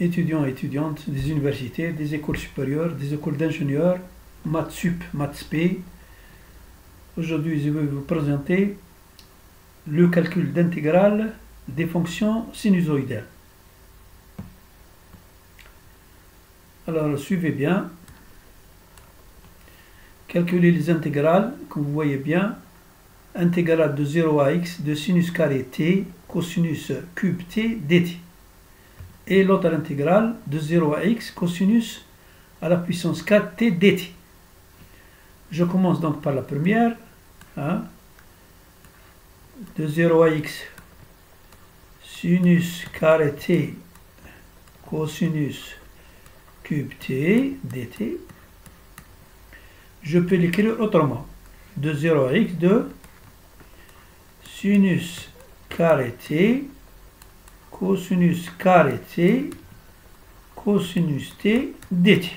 étudiants et étudiantes des universités, des écoles supérieures, des écoles d'ingénieurs, maths sup, maths spé. Aujourd'hui, je vais vous présenter le calcul d'intégrale des fonctions sinusoïdales. Alors, suivez bien. Calculer les intégrales, comme vous voyez bien, intégrale de 0 à x de sinus carré t, cosinus cube t dt. Et l'autre intégrale de 0 à x cosinus à la puissance 4 t dt. Je commence donc par la première. De 0 à x sinus carré t cosinus cube t dt. Je peux l'écrire autrement. De 0 à x de sinus carré t cosinus carré t cosinus t dt.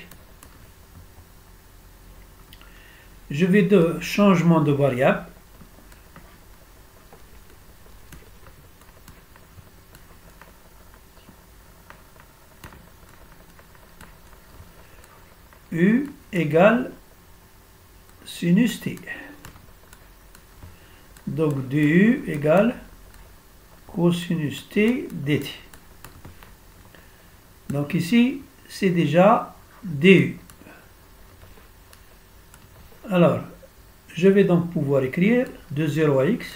Je vais de changement de variable. U égale sinus t. Donc du égale cosinus t dt. Donc ici, c'est déjà du. Alors, je vais donc pouvoir écrire de 0 à x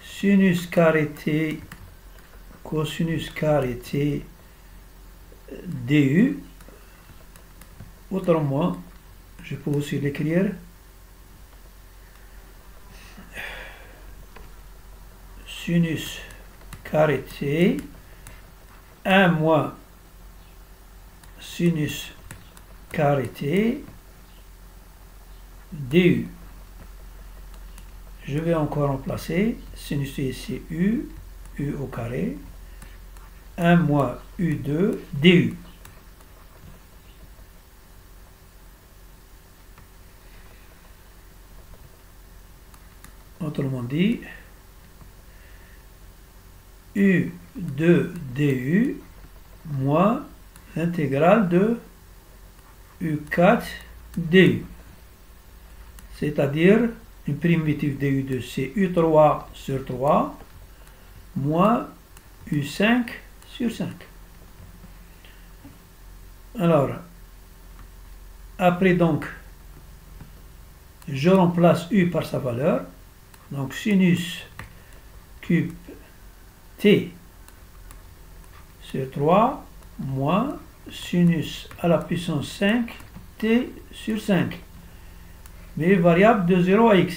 sinus carré t cosinus carré t du. Autrement, je peux aussi l'écrire sinus carré t 1 moins sinus carré t du. Je vais encore remplacer sinus t c'est u au carré 1 moins u2 du. Autrement dit, U2 du moins l'intégrale de U4 du. C'est-à-dire, une primitive de U2, c'est U3 sur 3 moins U5 sur 5. Alors, après donc, je remplace U par sa valeur. Donc sinus cube t sur 3 moins sinus à la puissance 5 t sur 5. Mais variable de 0 à x.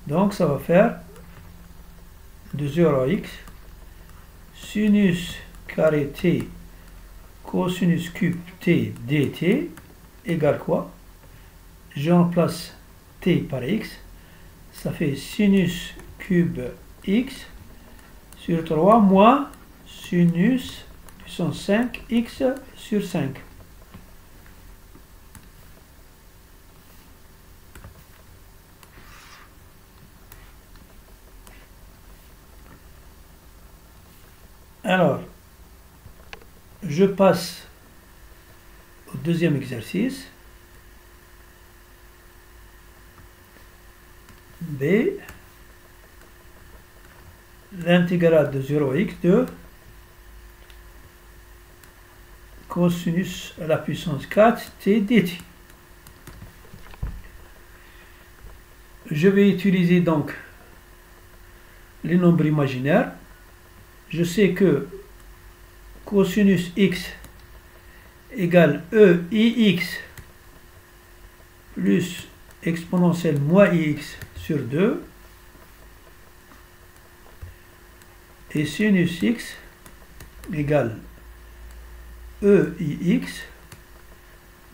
Donc ça va faire de 0 à x sinus carré t cosinus cube t dt égale quoi? Je remplace t par x. Ça fait sinus cube x sur 3 moins sinus puissance 5 x sur 5. Alors, je passe au deuxième exercice. B, l'intégrale de 0 à x de cosinus à la puissance 4 t dt. Je vais utiliser donc les nombres imaginaires. Je sais que cosinus x égale EIX plus exponentielle moins ix sur 2 et sinus x égale EIX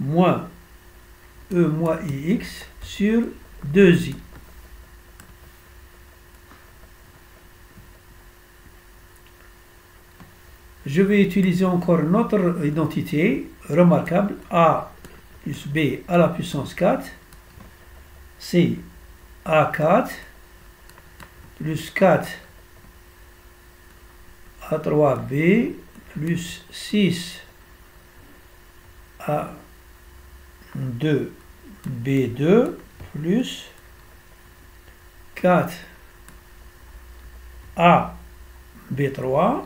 moins E moins ix sur 2i. Je vais utiliser encore notre identité remarquable a plus b à la puissance 4, c'est a4 plus 4 a3b plus 6 A 2 B2 plus 4 A B3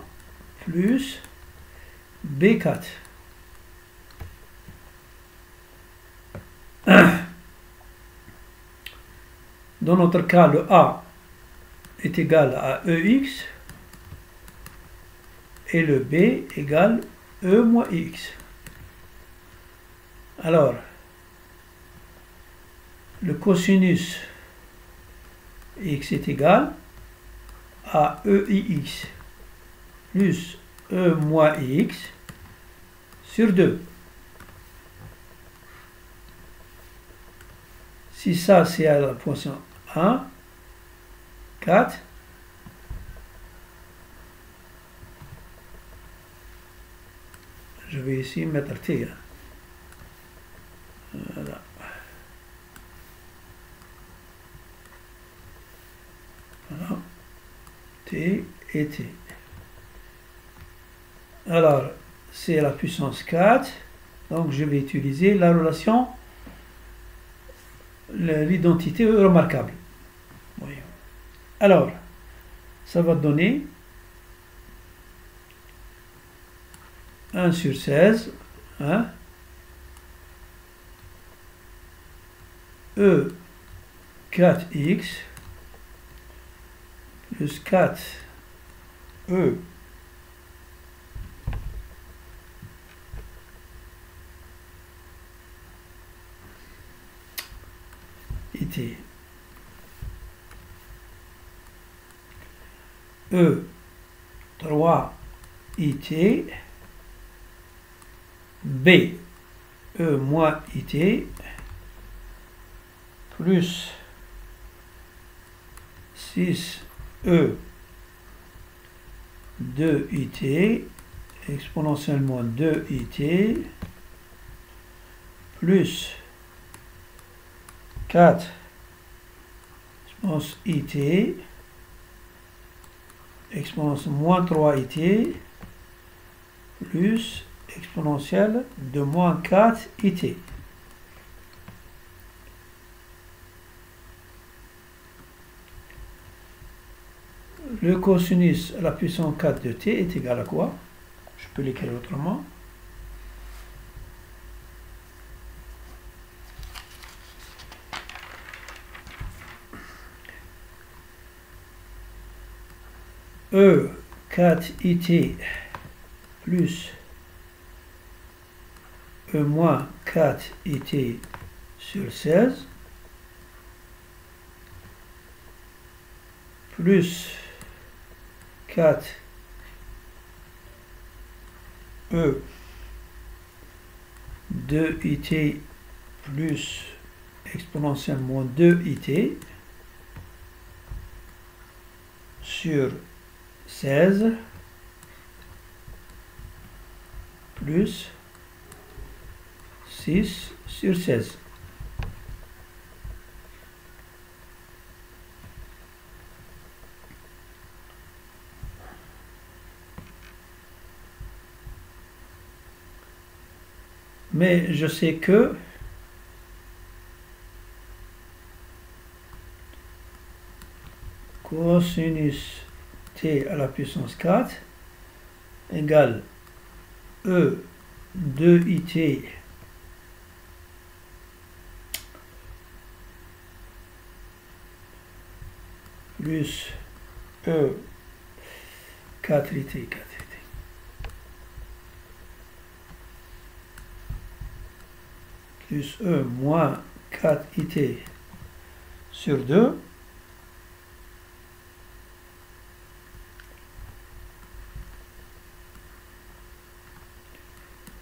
plus B4. Dans notre cas, le A est égal à EX et le B égale E moins X. Alors, le cosinus X est égal à EIX plus E moins X sur 2. Si ça c'est à la position 1, 4, je vais ici mettre T. Voilà. Voilà. T et T. Alors, c'est la puissance 4. Donc, je vais utiliser la relation, l'identité remarquable. Oui. Alors, ça va donner 1 sur 16. Hein, E 4x plus 4 E IT E 3 IT B E moins IT plus 6E 2IT exponentiellement 2IT plus 4 exponence IT exponence moins 3IT plus exponentielle de moins 4 IT. Le cosinus à la puissance 4 de t est égal à quoi? Je peux l'écrire autrement. E 4 it plus E moins 4 it sur 16 plus 4 E 2 it plus exponentiellement 2 it sur 16 plus 6 sur 16. Mais je sais que cosinus t à la puissance 4 égale E 2it plus E 4it plus E moins 4it sur 2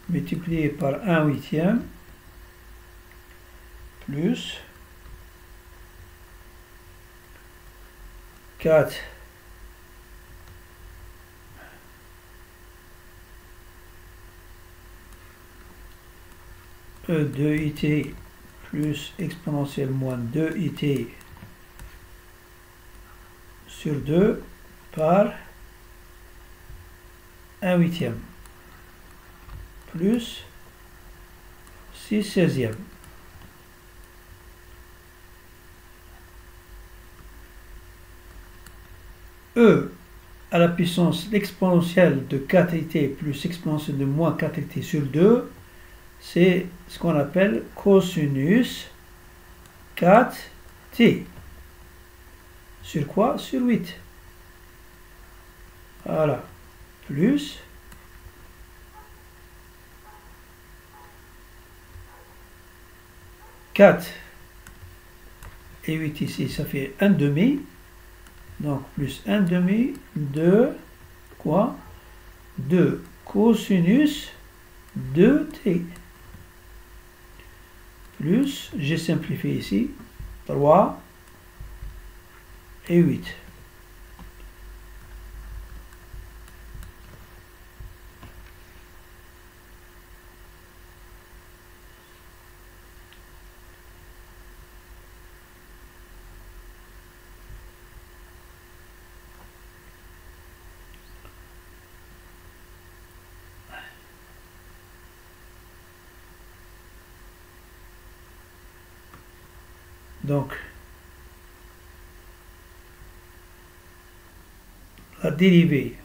multiplié par 1/8 plus 4 E 2it plus exponentielle moins 2it sur 2 par 1/8. plus 6 16e. E à la puissance exponentielle de 4t plus exponentielle de moins 4t sur 2, c'est ce qu'on appelle cosinus 4t. Sur quoi? Sur 8. Voilà. Plus 4 et 8 ici, ça fait 1 demi. Donc, plus 1 demi de quoi? De cosinus 2t. Plus, j'ai simplifié ici, 3 et 8. Donc, la dérivée,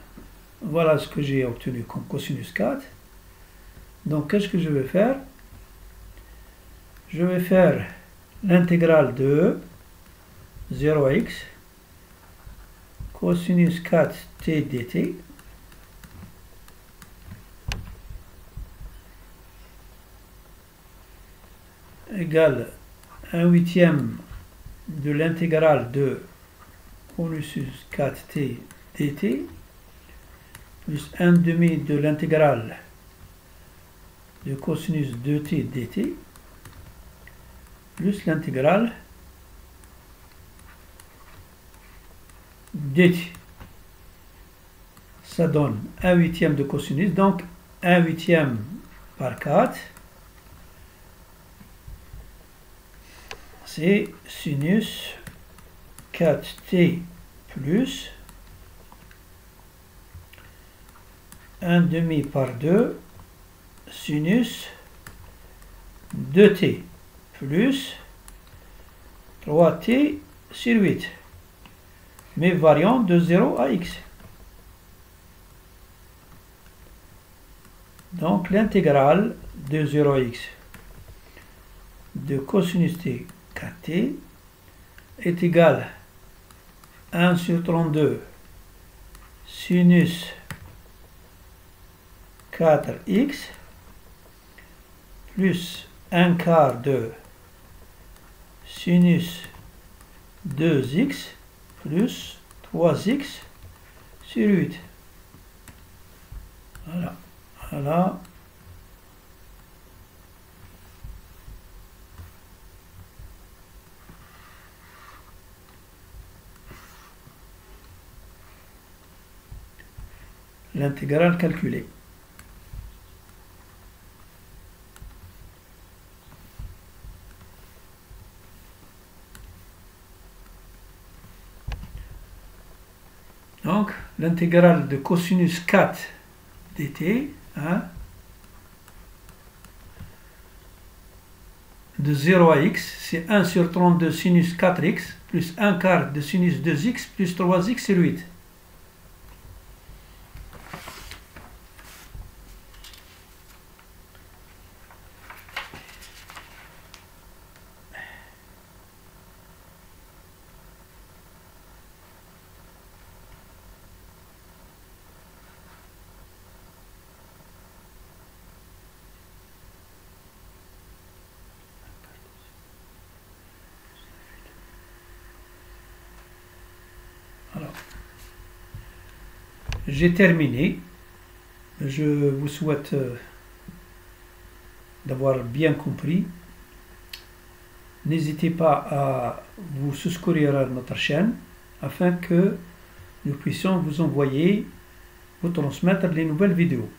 voilà ce que j'ai obtenu comme cosinus 4. Donc, qu'est-ce que je vais faire? Je vais faire l'intégrale de 0 à x cosinus 4t dt égale 1/8 de l'intégrale de cosinus 4t dt plus 1 demi de l'intégrale de cosinus 2t dt plus l'intégrale dt. Ça donne 1/8 de cosinus, donc 1/8 par 4. C'est sinus 4t plus 1 demi par 2 sinus 2t plus 3t sur 8, mais variant de 0 à x. Donc l'intégrale de 0 à x de cosinus t 4t est égale à 1 sur 32 sinus 4x plus 1 quart de sinus 2x plus 3x sur 8. Voilà. Voilà. L'intégrale calculée. Donc, l'intégrale de cosinus 4 dt, hein, de 0 à x, c'est 1 sur 32 sinus 4x plus 1 quart de sinus 2x plus 3x sur 8. J'ai terminé. Je vous souhaite d'avoir bien compris. N'hésitez pas à vous souscrire à notre chaîne afin que nous puissions vous envoyer, vous transmettre les nouvelles vidéos.